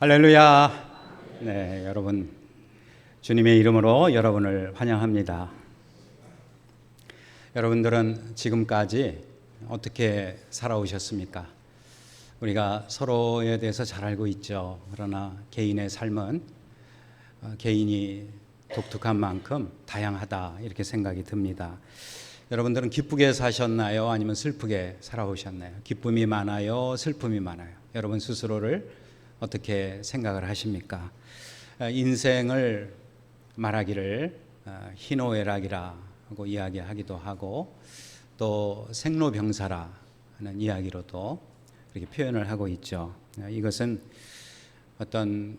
할렐루야. 네, 여러분 주님의 이름으로 여러분을 환영합니다. 여러분들은 지금까지 어떻게 살아오셨습니까? 우리가 서로에 대해서 잘 알고 있죠. 그러나 개인의 삶은 개인이 독특한 만큼 다양하다 이렇게 생각이 듭니다. 여러분들은 기쁘게 사셨나요? 아니면 슬프게 살아오셨나요? 기쁨이 많아요? 슬픔이 많아요? 여러분 스스로를 어떻게 생각을 하십니까? 인생을 말하기를 희노애락이라고 이야기하기도 하고 또 생로병사라는 이야기로도 이렇게 표현을 하고 있죠. 이것은 어떤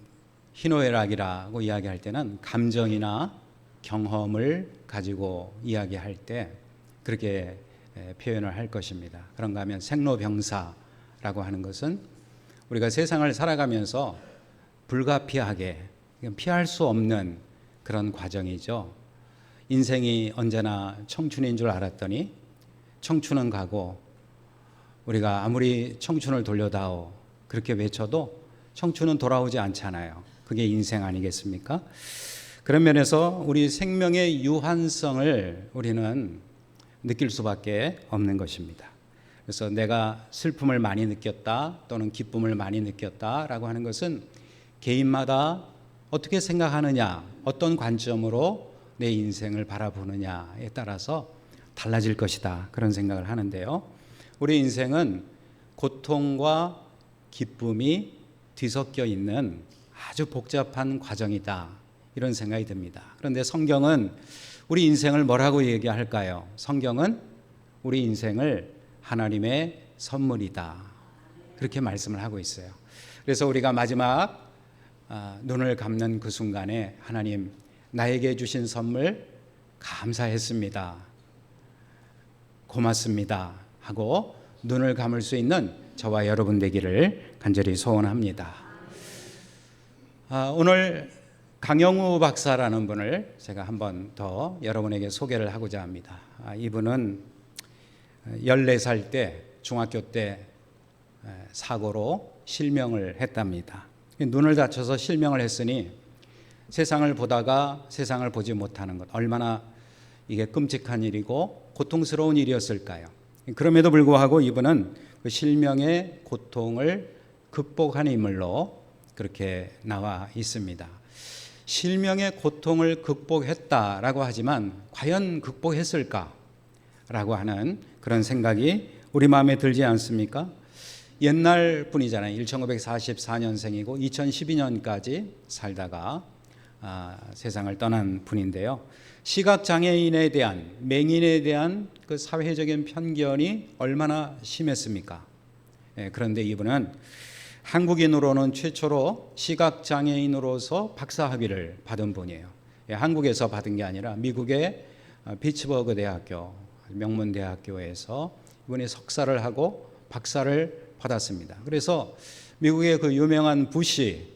희노애락이라고 이야기할 때는 감정이나 경험을 가지고 이야기할 때 그렇게 표현을 할 것입니다. 그런가 하면 생로병사라고 하는 것은 우리가 세상을 살아가면서 불가피하게 피할 수 없는 그런 과정이죠. 인생이 언제나 청춘인 줄 알았더니 청춘은 가고 우리가 아무리 청춘을 돌려다오 그렇게 외쳐도 청춘은 돌아오지 않잖아요. 그게 인생 아니겠습니까? 그런 면에서 우리 생명의 유한성을 우리는 느낄 수밖에 없는 것입니다. 그래서 내가 슬픔을 많이 느꼈다 또는 기쁨을 많이 느꼈다라고 하는 것은 개인마다 어떻게 생각하느냐, 어떤 관점으로 내 인생을 바라보느냐에 따라서 달라질 것이다 그런 생각을 하는데요. 우리 인생은 고통과 기쁨이 뒤섞여 있는 아주 복잡한 과정이다 이런 생각이 듭니다. 그런데 성경은 우리 인생을 뭐라고 얘기할까요? 성경은 우리 인생을 하나님의 선물이다 그렇게 말씀을 하고 있어요. 그래서 우리가 마지막 눈을 감는 그 순간에 하나님 나에게 주신 선물 감사했습니다, 고맙습니다 하고 눈을 감을 수 있는 저와 여러분 되기를 간절히 소원합니다. 오늘 강영우 박사라는 분을 제가 한 번 더 여러분에게 소개를 하고자 합니다. 이분은 14살 때 중학교 때 사고로 실명을 했답니다. 눈을 다쳐서 실명을 했으니 세상을 보다가 세상을 보지 못하는 것 얼마나 이게 끔찍한 일이고 고통스러운 일이었을까요? 그럼에도 불구하고 이분은 그 실명의 고통을 극복한 인물로 그렇게 나와 있습니다. 실명의 고통을 극복했다라고 하지만 과연 극복했을까? 라고 하는 그런 생각이 우리 마음에 들지 않습니까? 옛날 분이잖아요. 1944년생이고 2012년까지 살다가 세상을 떠난 분인데요. 시각장애인에 대한, 맹인에 대한 그 사회적인 편견이 얼마나 심했습니까? 그런데 이분은 한국인으로는 최초로 시각장애인으로서 박사학위를 받은 분이에요. 한국에서 받은 게 아니라 미국의 피츠버그 대학교, 명문대학교에서 이분이 석사를 하고 박사를 받았습니다. 그래서 미국의 그 유명한 부시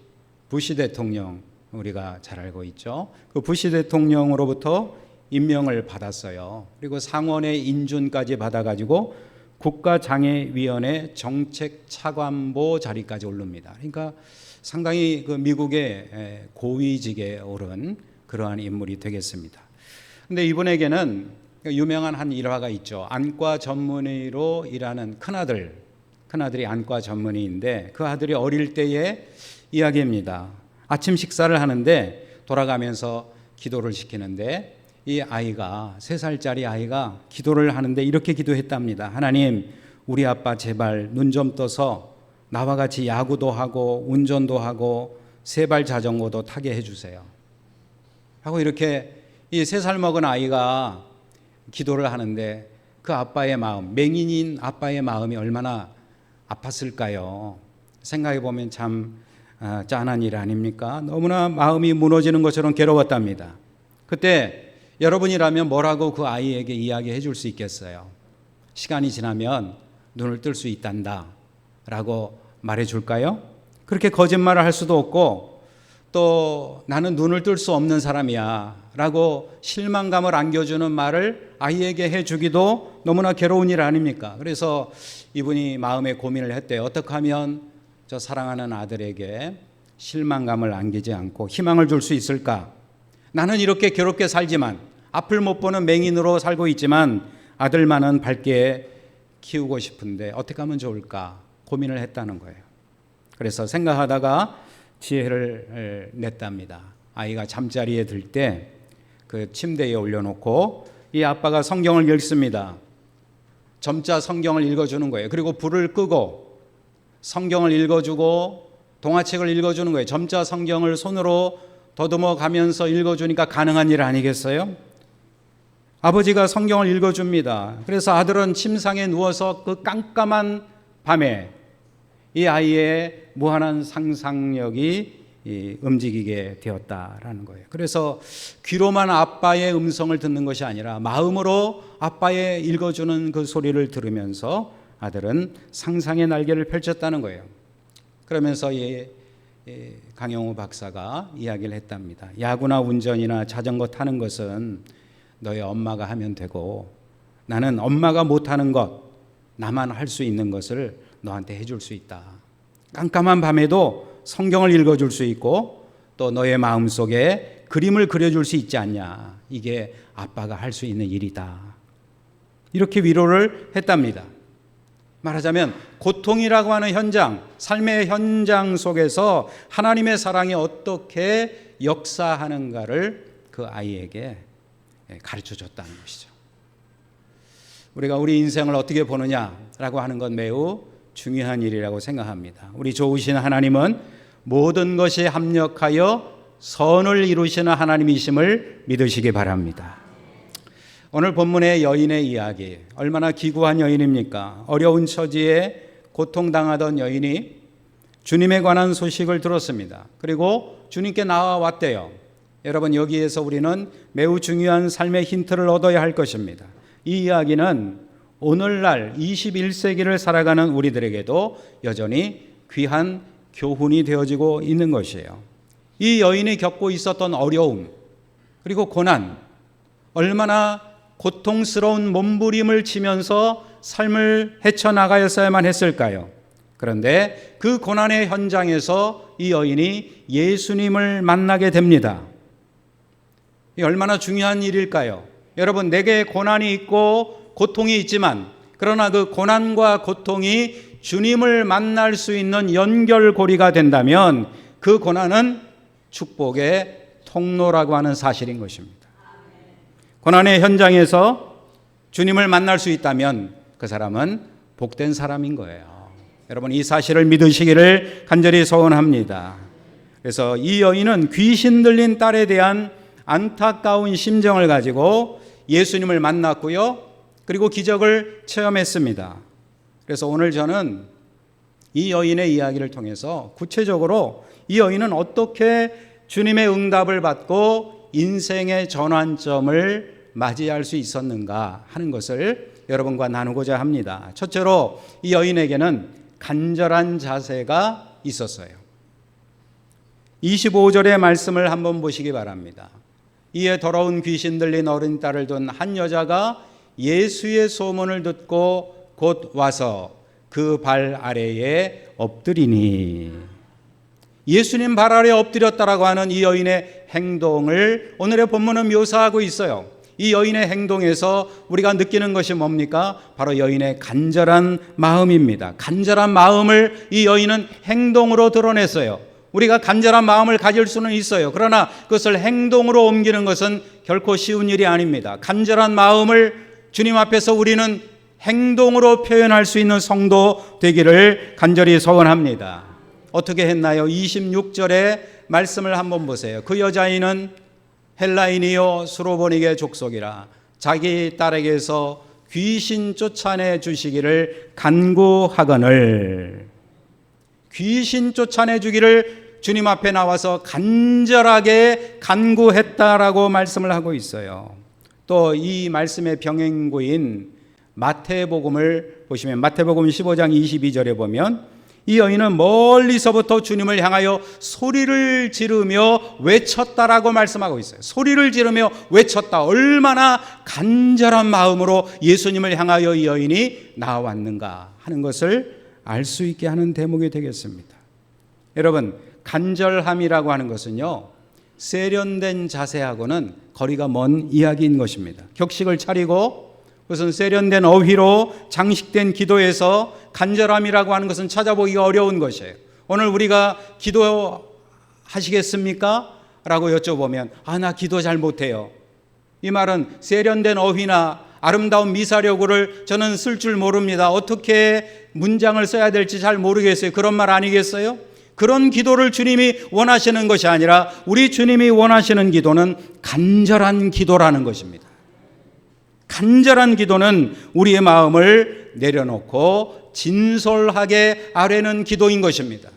대통령 우리가 잘 알고 있죠. 그 부시 대통령으로부터 임명을 받았어요. 그리고 상원의 인준까지 받아가지고 국가장애위원회 정책차관보 자리까지 오릅니다. 그러니까 상당히 그 미국의 고위직에 오른 그러한 인물이 되겠습니다. 그런데 이분에게는 유명한 한 일화가 있죠. 안과 전문의로 일하는 큰아들이 안과 전문의인데 그 아들이 어릴 때의 이야기입니다. 아침 식사를 하는데 돌아가면서 기도를 시키는데 이 아이가 3살짜리 아이가 기도를 하는데 이렇게 기도했답니다. 하나님, 우리 아빠 제발 눈 좀 떠서 나와 같이 야구도 하고 운전도 하고 세발 자전거도 타게 해주세요 하고 이렇게 이 3살 먹은 아이가 기도를 하는데 그 아빠의 마음, 맹인인 아빠의 마음이 얼마나 아팠을까요? 생각해 보면 참 짠한 일 아닙니까? 너무나 마음이 무너지는 것처럼 괴로웠답니다. 그때 여러분이라면 뭐라고 그 아이에게 이야기해 줄 수 있겠어요? 시간이 지나면 눈을 뜰 수 있단다 라고 말해 줄까요? 그렇게 거짓말을 할 수도 없고 또 나는 눈을 뜰 수 없는 사람이야 라고 실망감을 안겨주는 말을 아이에게 해주기도 너무나 괴로운 일 아닙니까? 그래서 이분이 마음에 고민을 했대요. 어떻게 하면 저 사랑하는 아들에게 실망감을 안기지 않고 희망을 줄 수 있을까? 나는 이렇게 괴롭게 살지만, 앞을 못 보는 맹인으로 살고 있지만 아들만은 밝게 키우고 싶은데 어떻게 하면 좋을까 고민을 했다는 거예요. 그래서 생각하다가 지혜를 냈답니다. 아이가 잠자리에 들 때 그 침대에 올려놓고 이 아빠가 성경을 읽습니다. 점자 성경을 읽어주는 거예요. 그리고 불을 끄고 성경을 읽어주고 동화책을 읽어주는 거예요. 점자 성경을 손으로 더듬어 가면서 읽어주니까 가능한 일 아니겠어요? 아버지가 성경을 읽어줍니다. 그래서 아들은 침상에 누워서 그 깜깜한 밤에 이 아이의 무한한 상상력이 움직이게 되었다라는 거예요. 그래서 귀로만 아빠의 음성을 듣는 것이 아니라 마음으로 아빠의 읽어주는 그 소리를 들으면서 아들은 상상의 날개를 펼쳤다는 거예요. 그러면서 강영우 박사가 이야기를 했답니다. 야구나 운전이나 자전거 타는 것은 너의 엄마가 하면 되고, 나는 엄마가 못하는 것, 나만 할 수 있는 것을 너한테 해줄 수 있다. 깜깜한 밤에도 성경을 읽어줄 수 있고 또 너의 마음속에 그림을 그려줄 수 있지 않냐. 이게 아빠가 할 수 있는 일이다. 이렇게 위로를 했답니다. 말하자면 고통이라고 하는 현장, 삶의 현장 속에서 하나님의 사랑이 어떻게 역사하는가를 그 아이에게 가르쳐 줬다는 것이죠. 우리가 우리 인생을 어떻게 보느냐라고 하는 건 매우 중요한 일이라고 생각합니다. 우리 좋으신 하나님은 모든 것이 합력하여 선을 이루시는 하나님이심을 믿으시기 바랍니다. 오늘 본문의 여인의 이야기, 얼마나 기구한 여인입니까? 어려운 처지에 고통당하던 여인이 주님에 관한 소식을 들었습니다. 그리고 주님께 나와왔대요. 여러분, 여기에서 우리는 매우 중요한 삶의 힌트를 얻어야 할 것입니다. 이 이야기는 오늘날 21세기를 살아가는 우리들에게도 여전히 귀한 교훈이 되어지고 있는 것이에요. 이 여인이 겪고 있었던 어려움, 그리고 고난, 얼마나 고통스러운 몸부림을 치면서 삶을 헤쳐나가였어야만 했을까요? 그런데 그 고난의 현장에서 이 여인이 예수님을 만나게 됩니다. 얼마나 중요한 일일까요? 여러분, 내게 고난이 있고 고통이 있지만, 그러나 그 고난과 고통이 주님을 만날 수 있는 연결고리가 된다면 그 고난은 축복의 통로라고 하는 사실인 것입니다. 고난의 현장에서 주님을 만날 수 있다면 그 사람은 복된 사람인 거예요. 여러분, 이 사실을 믿으시기를 간절히 소원합니다. 그래서 이 여인은 귀신 들린 딸에 대한 안타까운 심정을 가지고 예수님을 만났고요. 그리고 기적을 체험했습니다. 그래서 오늘 저는 이 여인의 이야기를 통해서 구체적으로 이 여인은 어떻게 주님의 응답을 받고 인생의 전환점을 맞이할 수 있었는가 하는 것을 여러분과 나누고자 합니다. 첫째로 이 여인에게는 간절한 자세가 있었어요. 25절의 말씀을 한번 보시기 바랍니다. 이에 더러운 귀신 들린 어린 딸을 둔 한 여자가 예수의 소문을 듣고 곧 와서 그 발 아래에 엎드리니, 예수님 발 아래에 엎드렸다라고 하는 이 여인의 행동을 오늘의 본문은 묘사하고 있어요. 이 여인의 행동에서 우리가 느끼는 것이 뭡니까? 바로 여인의 간절한 마음입니다. 간절한 마음을 이 여인은 행동으로 드러냈어요. 우리가 간절한 마음을 가질 수는 있어요. 그러나 그것을 행동으로 옮기는 것은 결코 쉬운 일이 아닙니다. 간절한 마음을 주님 앞에서 우리는 행동으로 표현할 수 있는 성도 되기를 간절히 소원합니다. 어떻게 했나요? 26절의 말씀을 한번 보세요. 그 여자인은 헬라인이요 수로보닉의 족속이라 자기 딸에게서 귀신 쫓아내 주시기를 간구하거늘, 귀신 쫓아내 주기를 주님 앞에 나와서 간절하게 간구했다라고 말씀을 하고 있어요. 또 이 말씀의 병행구인 마태복음을 보시면 마태복음 15장 22절에 보면 이 여인은 멀리서부터 주님을 향하여 소리를 지르며 외쳤다라고 말씀하고 있어요. 소리를 지르며 외쳤다. 얼마나 간절한 마음으로 예수님을 향하여 이 여인이 나왔는가 하는 것을 알 수 있게 하는 대목이 되겠습니다. 여러분, 간절함이라고 하는 것은요, 세련된 자세하고는 거리가 먼 이야기인 것입니다. 격식을 차리고 그것은 세련된 어휘로 장식된 기도에서 간절함이라고 하는 것은 찾아보기가 어려운 것이에요. 오늘 우리가 기도하시겠습니까? 라고 여쭤보면 나 기도 잘 못해요. 이 말은 세련된 어휘나 아름다운 미사려구를 저는 쓸 줄 모릅니다. 어떻게 문장을 써야 될지 잘 모르겠어요. 그런 말 아니겠어요? 그런 기도를 주님이 원하시는 것이 아니라 우리 주님이 원하시는 기도는 간절한 기도라는 것입니다. 간절한 기도는 우리의 마음을 내려놓고 진솔하게 아뢰는 기도인 것입니다.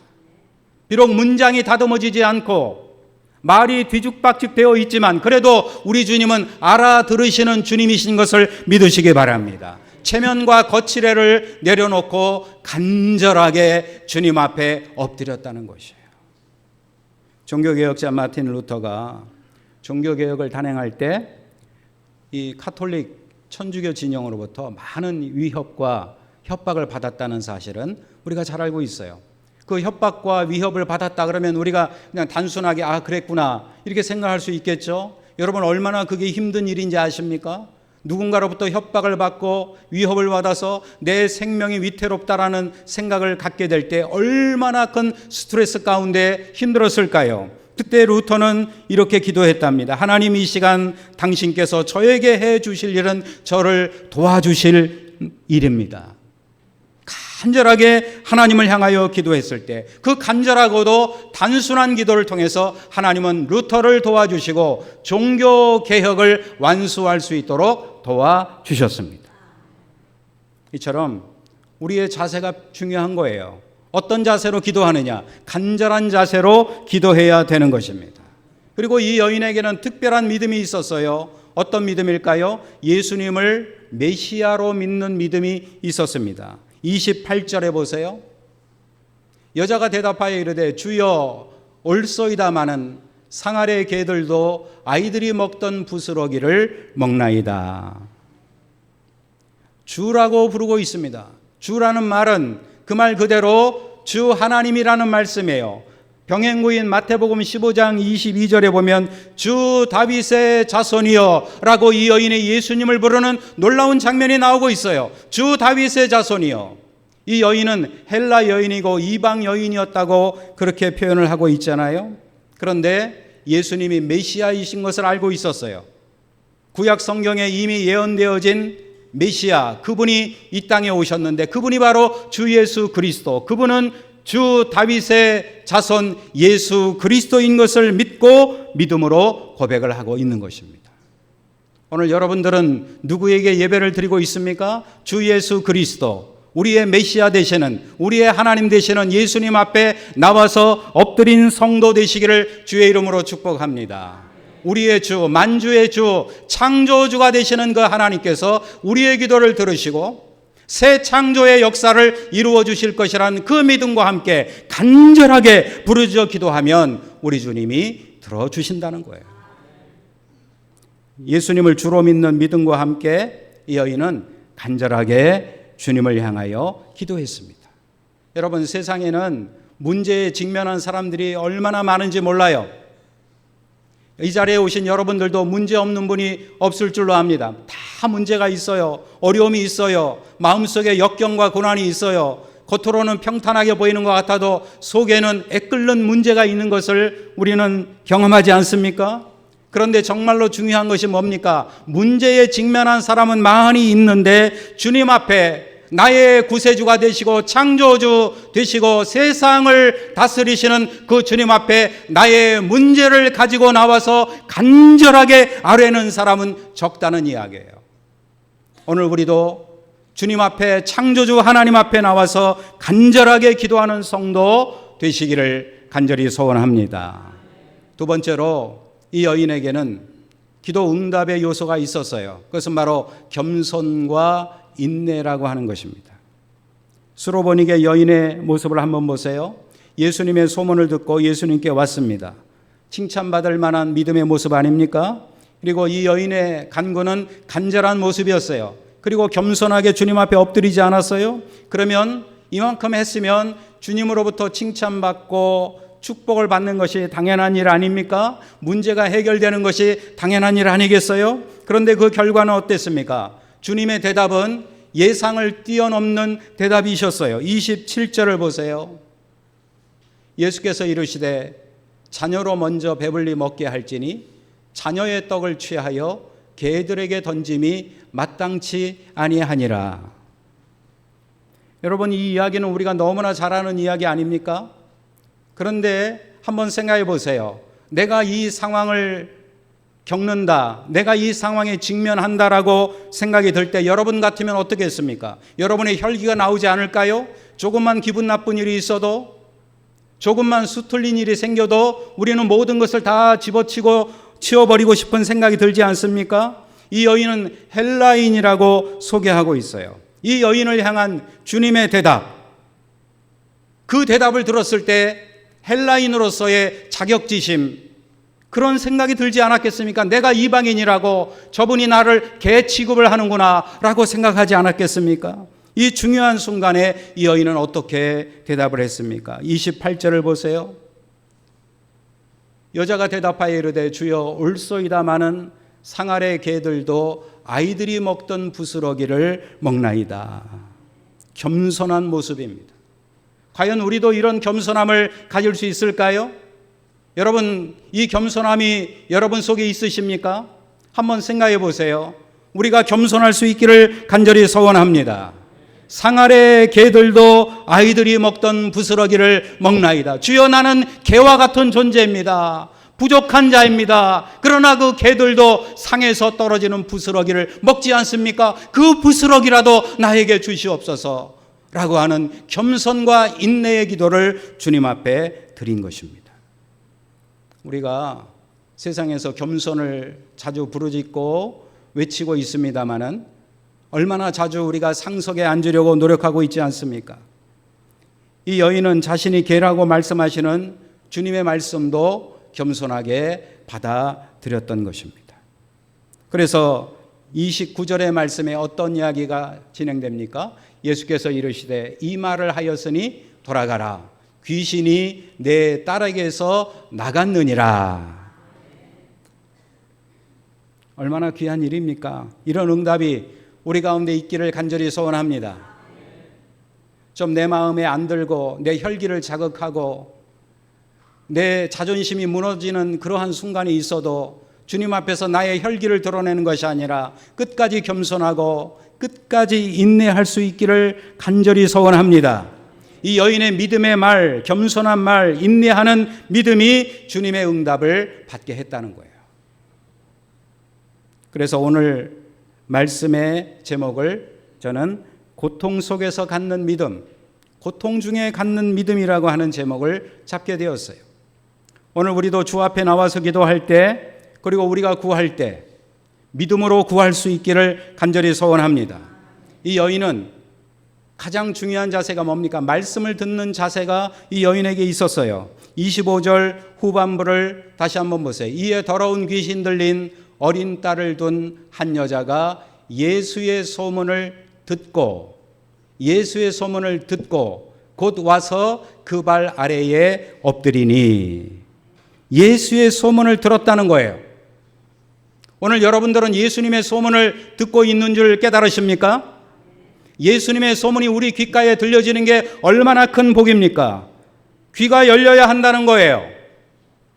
비록 문장이 다듬어지지 않고 말이 뒤죽박죽 되어 있지만 그래도 우리 주님은 알아들으시는 주님이신 것을 믿으시기 바랍니다. 체면과 거칠애를 내려놓고 간절하게 주님 앞에 엎드렸다는 것이에요. 종교개혁자 마틴 루터가 종교개혁을 단행할 때 이 카톨릭 천주교 진영으로부터 많은 위협과 협박을 받았다는 사실은 우리가 잘 알고 있어요. 그 협박과 위협을 받았다 그러면 우리가 그냥 단순하게 그랬구나 이렇게 생각할 수 있겠죠. 여러분 얼마나 그게 힘든 일인지 아십니까? 누군가로부터 협박을 받고 위협을 받아서 내 생명이 위태롭다라는 생각을 갖게 될 때 얼마나 큰 스트레스 가운데 힘들었을까요? 그때 루터는 이렇게 기도했답니다. 하나님, 이 시간 당신께서 저에게 해 주실 일은 저를 도와주실 일입니다. 간절하게 하나님을 향하여 기도했을 때 그 간절하고도 단순한 기도를 통해서 하나님은 루터를 도와주시고 종교 개혁을 완수할 수 있도록 도와주셨습니다. 이처럼 우리의 자세가 중요한 거예요. 어떤 자세로 기도하느냐? 간절한 자세로 기도해야 되는 것입니다. 그리고 이 여인에게는 특별한 믿음이 있었어요. 어떤 믿음일까요? 예수님을 메시아로 믿는 믿음이 있었습니다. 28절에 보세요. 여자가 대답하여 이르되 주여 올소이다마는 상아래 개들도 아이들이 먹던 부스러기를 먹나이다. 주라고 부르고 있습니다. 주라는 말은 그 말 그대로 주 하나님이라는 말씀이에요. 병행구인 마태복음 15장 22절에 보면 주 다윗의 자손이여 라고 이 여인이 예수님을 부르는 놀라운 장면이 나오고 있어요. 주 다윗의 자손이여. 이 여인은 헬라 여인이고 이방 여인이었다고 그렇게 표현을 하고 있잖아요. 그런데 예수님이 메시아이신 것을 알고 있었어요. 구약 성경에 이미 예언되어진 메시아, 그분이 이 땅에 오셨는데 그분이 바로 주 예수 그리스도, 그분은 주 다윗의 자손 예수 그리스도인 것을 믿고 믿음으로 고백을 하고 있는 것입니다. 오늘 여러분들은 누구에게 예배를 드리고 있습니까? 주 예수 그리스도, 우리의 메시아 되시는, 우리의 하나님 되시는 예수님 앞에 나와서 엎드린 성도 되시기를 주의 이름으로 축복합니다. 우리의 주, 만주의 주, 창조주가 되시는 그 하나님께서 우리의 기도를 들으시고 새 창조의 역사를 이루어 주실 것이라는 그 믿음과 함께 간절하게 부르짖어 기도하면 우리 주님이 들어주신다는 거예요. 예수님을 주로 믿는 믿음과 함께 이 여인은 간절하게 주님을 향하여 기도했습니다. 여러분, 세상에는 문제에 직면한 사람들이 얼마나 많은지 몰라요. 이 자리에 오신 여러분들도 문제 없는 분이 없을 줄로 압니다. 다 문제가 있어요. 어려움이 있어요. 마음속에 역경과 고난이 있어요. 겉으로는 평탄하게 보이는 것 같아도 속에는 애끓는 문제가 있는 것을 우리는 경험하지 않습니까? 그런데 정말로 중요한 것이 뭡니까? 문제에 직면한 사람은 많이 있는데 주님 앞에 나의 구세주가 되시고 창조주 되시고 세상을 다스리시는 그 주님 앞에 나의 문제를 가지고 나와서 간절하게 아뢰는 사람은 적다는 이야기예요. 오늘 우리도 주님 앞에, 창조주 하나님 앞에 나와서 간절하게 기도하는 성도 되시기를 간절히 소원합니다. 두 번째로 이 여인에게는 기도 응답의 요소가 있었어요. 그것은 바로 겸손과 인내라고 하는 것입니다. 수로보니게 여인의 모습을 한번 보세요. 예수님의 소문을 듣고 예수님께 왔습니다. 칭찬받을 만한 믿음의 모습 아닙니까? 그리고 이 여인의 간구는 간절한 모습이었어요. 그리고 겸손하게 주님 앞에 엎드리지 않았어요? 그러면 이만큼 했으면 주님으로부터 칭찬받고 축복을 받는 것이 당연한 일 아닙니까? 문제가 해결되는 것이 당연한 일 아니겠어요? 그런데 그 결과는 어땠습니까? 주님의 대답은 예상을 뛰어넘는 대답이셨어요. 27절을 보세요. 예수께서 이르시되 자녀로 먼저 배불리 먹게 할지니 자녀의 떡을 취하여 개들에게 던짐이 마땅치 아니하니라. 여러분, 이 이야기는 우리가 너무나 잘 아는 이야기 아닙니까? 그런데 한번 생각해 보세요. 내가 이 상황을 겪는다, 내가 이 상황에 직면한다라고 생각이 들 때 여러분 같으면 어떻게 했습니까? 여러분의 혈기가 나오지 않을까요? 조금만 기분 나쁜 일이 있어도, 조금만 수틀린 일이 생겨도 우리는 모든 것을 다 집어치고 치워버리고 싶은 생각이 들지 않습니까? 이 여인은 헬라인이라고 소개하고 있어요. 이 여인을 향한 주님의 대답, 그 대답을 들었을 때 헬라인으로서의 자격지심, 그런 생각이 들지 않았겠습니까? 내가 이방인이라고 저분이 나를 개 취급을 하는구나 라고 생각하지 않았겠습니까? 이 중요한 순간에 이 여인은 어떻게 대답을 했습니까? 28절을 보세요. 여자가 대답하여 이르되 주여 올소이다마는 상 아래 개들도 아이들이 먹던 부스러기를 먹나이다. 겸손한 모습입니다. 과연 우리도 이런 겸손함을 가질 수 있을까요? 여러분, 이 겸손함이 여러분 속에 있으십니까? 한번 생각해 보세요. 우리가 겸손할 수 있기를 간절히 소원합니다. 상 아래 개들도 아이들이 먹던 부스러기를 먹나이다. 주여 나는 개와 같은 존재입니다. 부족한 자입니다. 그러나 그 개들도 상에서 떨어지는 부스러기를 먹지 않습니까? 그 부스러기라도 나에게 주시옵소서 라고 하는 겸손과 인내의 기도를 주님 앞에 드린 것입니다. 우리가 세상에서 겸손을 자주 부르짖고 외치고 있습니다마는 얼마나 자주 우리가 상석에 앉으려고 노력하고 있지 않습니까? 이 여인은 자신이 개라고 말씀하시는 주님의 말씀도 겸손하게 받아들였던 것입니다. 그래서 29절의 말씀에 어떤 이야기가 진행됩니까? 예수께서 이르시되 이 말을 하였으니 돌아가라. 귀신이 내 딸에게서 나갔느니라. 얼마나 귀한 일입니까? 이런 응답이 우리 가운데 있기를 간절히 소원합니다. 좀 내 마음에 안 들고 내 혈기를 자극하고 내 자존심이 무너지는 그러한 순간이 있어도 주님 앞에서 나의 혈기를 드러내는 것이 아니라 끝까지 겸손하고 끝까지 인내할 수 있기를 간절히 소원합니다. 이 여인의 믿음의 말, 겸손한 말, 인내하는 믿음이 주님의 응답을 받게 했다는 거예요. 그래서 오늘 말씀의 제목을 저는 고통 속에서 갖는 믿음, 고통 중에 갖는 믿음이라고 하는 제목을 잡게 되었어요. 오늘 우리도 주 앞에 나와서 기도할 때, 그리고 우리가 구할 때 믿음으로 구할 수 있기를 간절히 소원합니다. 이 여인은 가장 중요한 자세가 뭡니까? 말씀을 듣는 자세가 이 여인에게 있었어요. 25절 후반부를 다시 한번 보세요. 이에 더러운 귀신 들린 어린 딸을 둔 한 여자가 예수의 소문을 듣고 곧 와서 그 발 아래에 엎드리니. 예수의 소문을 들었다는 거예요. 오늘 여러분들은 예수님의 소문을 듣고 있는 줄 깨달으십니까? 예수님의 소문이 우리 귓가에 들려지는 게 얼마나 큰 복입니까? 귀가 열려야 한다는 거예요.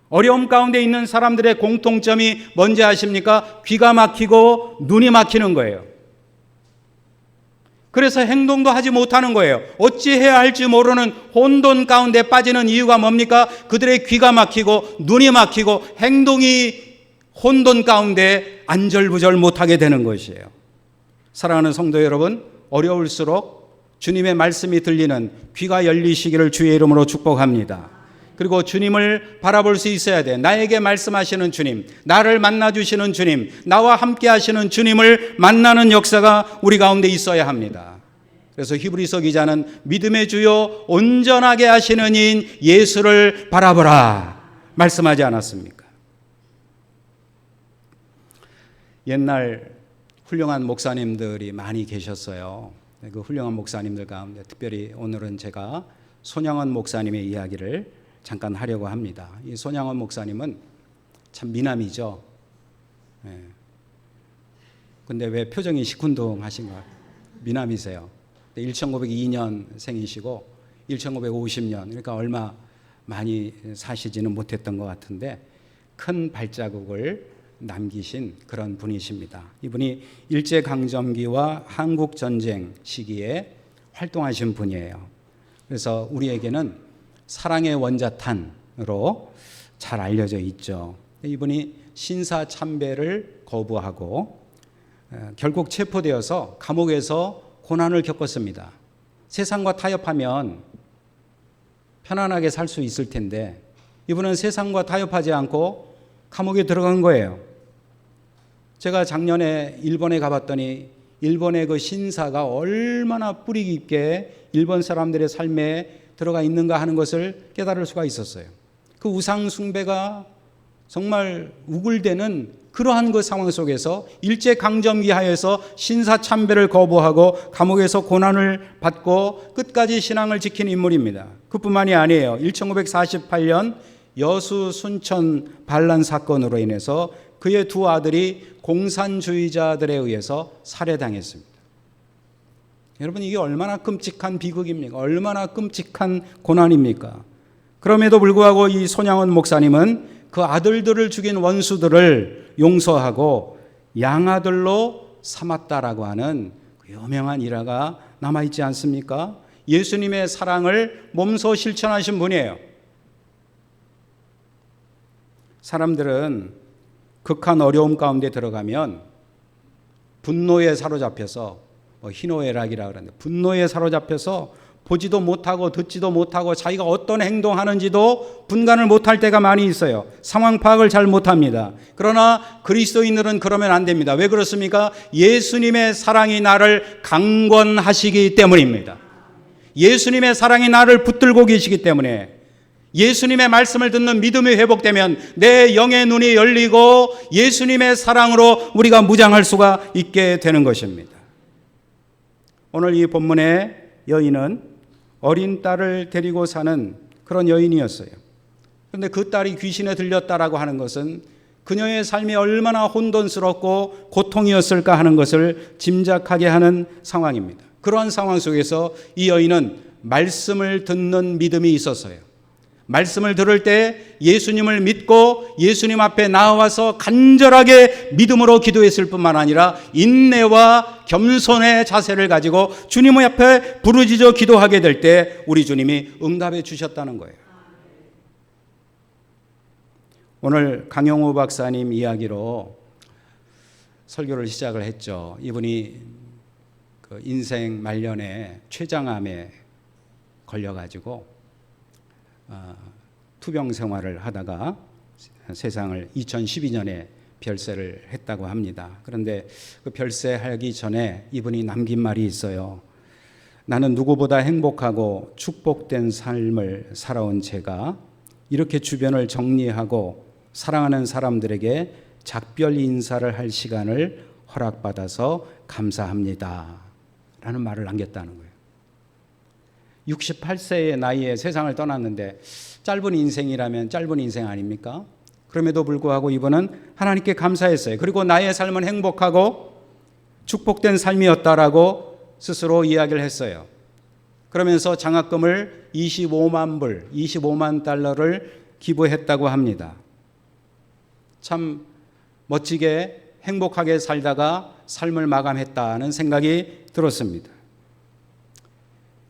어려움 가운데 있는 사람들의 공통점이 뭔지 아십니까? 귀가 막히고 눈이 막히는 거예요. 그래서 행동도 하지 못하는 거예요. 어찌해야 할지 모르는 혼돈 가운데 빠지는 이유가 뭡니까? 그들의 귀가 막히고 눈이 막히고 행동이 혼돈 가운데 안절부절 못하게 되는 것이에요. 사랑하는 성도 여러분, 어려울수록 주님의 말씀이 들리는 귀가 열리시기를 주의 이름으로 축복합니다. 그리고 주님을 바라볼 수 있어야 돼. 나에게 말씀하시는 주님, 나를 만나주시는 주님, 나와 함께 하시는 주님을 만나는 역사가 우리 가운데 있어야 합니다. 그래서 히브리서 기자는 믿음의 주요 온전하게 하시는 이인 예수를 바라보라 말씀하지 않았습니까? 옛날 훌륭한 목사님들이 많이 계셨어요. 그 훌륭한 목사님들 가운데 특별히 오늘은 제가 손영원 목사님의 이야기를 잠깐 하려고 합니다. 이 손양원 목사님은 참 미남이죠. 근데 왜 표정이 시큰둥하신가? 미남이세요. 1902년 생이시고 1950년, 그러니까 얼마 많이 사시지는 못했던 것 같은데 큰 발자국을 남기신 그런 분이십니다. 이분이 일제강점기와 한국전쟁 시기에 활동하신 분이에요. 그래서 우리에게는 사랑의 원자탄으로 잘 알려져 있죠. 이분이 신사참배를 거부하고 결국 체포되어서 감옥에서 고난을 겪었습니다. 세상과 타협하면 편안하게 살 수 있을 텐데 이분은 세상과 타협하지 않고 감옥에 들어간 거예요. 제가 작년에 일본에 가봤더니 일본의 그 신사가 얼마나 뿌리 깊게 일본 사람들의 삶에 들어가 있는가 하는 것을 깨달을 수가 있었어요. 그 우상 숭배가 정말 우글대는 그러한 그 상황 속에서 일제강점기 하에서 신사참배를 거부하고 감옥에서 고난을 받고 끝까지 신앙을 지킨 인물입니다. 그뿐만이 아니에요. 1948년 여수 순천 반란 사건으로 인해서 그의 두 아들이 공산주의자들에 의해서 살해당했습니다. 여러분, 이게 얼마나 끔찍한 비극입니까? 얼마나 끔찍한 고난입니까? 그럼에도 불구하고 이 손양원 목사님은 그 아들들을 죽인 원수들을 용서하고 양아들로 삼았다라고 하는 그 유명한 일화가 남아있지 않습니까? 예수님의 사랑을 몸소 실천하신 분이에요. 사람들은 극한 어려움 가운데 들어가면 분노에 사로잡혀서 희노애락이라 그러는데 분노에 사로잡혀서 보지도 못하고 듣지도 못하고 자기가 어떤 행동하는지도 분간을 못할 때가 많이 있어요. 상황 파악을 잘 못합니다. 그러나 그리스도인들은 그러면 안 됩니다. 왜 그렇습니까? 예수님의 사랑이 나를 강권하시기 때문입니다. 예수님의 사랑이 나를 붙들고 계시기 때문에 예수님의 말씀을 듣는 믿음이 회복되면 내 영의 눈이 열리고 예수님의 사랑으로 우리가 무장할 수가 있게 되는 것입니다. 오늘 이 본문의 여인은 어린 딸을 데리고 사는 그런 여인이었어요. 그런데 그 딸이 귀신에 들렸다라고 하는 것은 그녀의 삶이 얼마나 혼돈스럽고 고통이었을까 하는 것을 짐작하게 하는 상황입니다. 그러한 상황 속에서 이 여인은 말씀을 듣는 믿음이 있었어요. 말씀을 들을 때 예수님을 믿고 예수님 앞에 나와서 간절하게 믿음으로 기도했을 뿐만 아니라 인내와 겸손의 자세를 가지고 주님 앞에 부르짖어 기도하게 될 때 우리 주님이 응답해 주셨다는 거예요. 오늘 강영우 박사님 이야기로 설교를 시작을 했죠. 이분이 그 인생 말년에 췌장암에 걸려가지고 투병 생활을 하다가 세상을 2012년에 별세를 했다고 합니다. 그런데 그 별세하기 전에 이분이 남긴 말이 있어요. 나는 누구보다 행복하고 축복된 삶을 살아온 제가 이렇게 주변을 정리하고 사랑하는 사람들에게 작별 인사를 할 시간을 허락받아서 감사합니다. 라는 말을 남겼다는 거예요. 68세의 나이에 세상을 떠났는데 짧은 인생이라면 짧은 인생 아닙니까? 그럼에도 불구하고 이분은 하나님께 감사했어요. 그리고 나의 삶은 행복하고 축복된 삶이었다라고 스스로 이야기를 했어요. 그러면서 장학금을 25만 달러를 기부했다고 합니다. 참 멋지게 행복하게 살다가 삶을 마감했다는 생각이 들었습니다.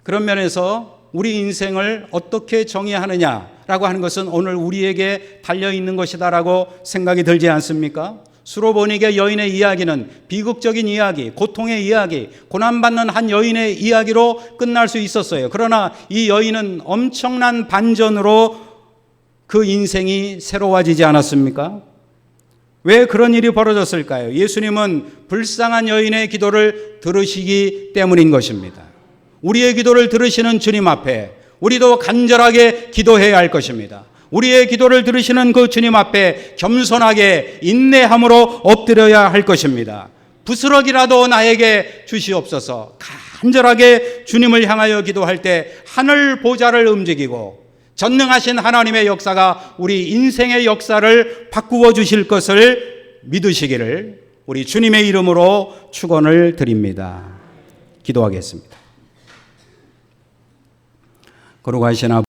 그런 면에서 우리 인생을 어떻게 정의하느냐라고 하는 것은 오늘 우리에게 달려있는 것이다라고 생각이 들지 않습니까? 수로보니게 여인의 이야기는 비극적인 이야기, 고통의 이야기, 고난받는 한 여인의 이야기로 끝날 수 있었어요. 그러나 이 여인은 엄청난 반전으로 그 인생이 새로워지지 않았습니까? 왜 그런 일이 벌어졌을까요? 예수님은 불쌍한 여인의 기도를 들으시기 때문인 것입니다. 우리의 기도를 들으시는 주님 앞에 우리도 간절하게 기도해야 할 것입니다. 우리의 기도를 들으시는 그 주님 앞에 겸손하게 인내함으로 엎드려야 할 것입니다. 부스럭이라도 나에게 주시옵소서. 간절하게 주님을 향하여 기도할 때 하늘 보좌를 움직이고 전능하신 하나님의 역사가 우리 인생의 역사를 바꾸어 주실 것을 믿으시기를 우리 주님의 이름으로 축원을 드립니다. 기도하겠습니다. 거룩하신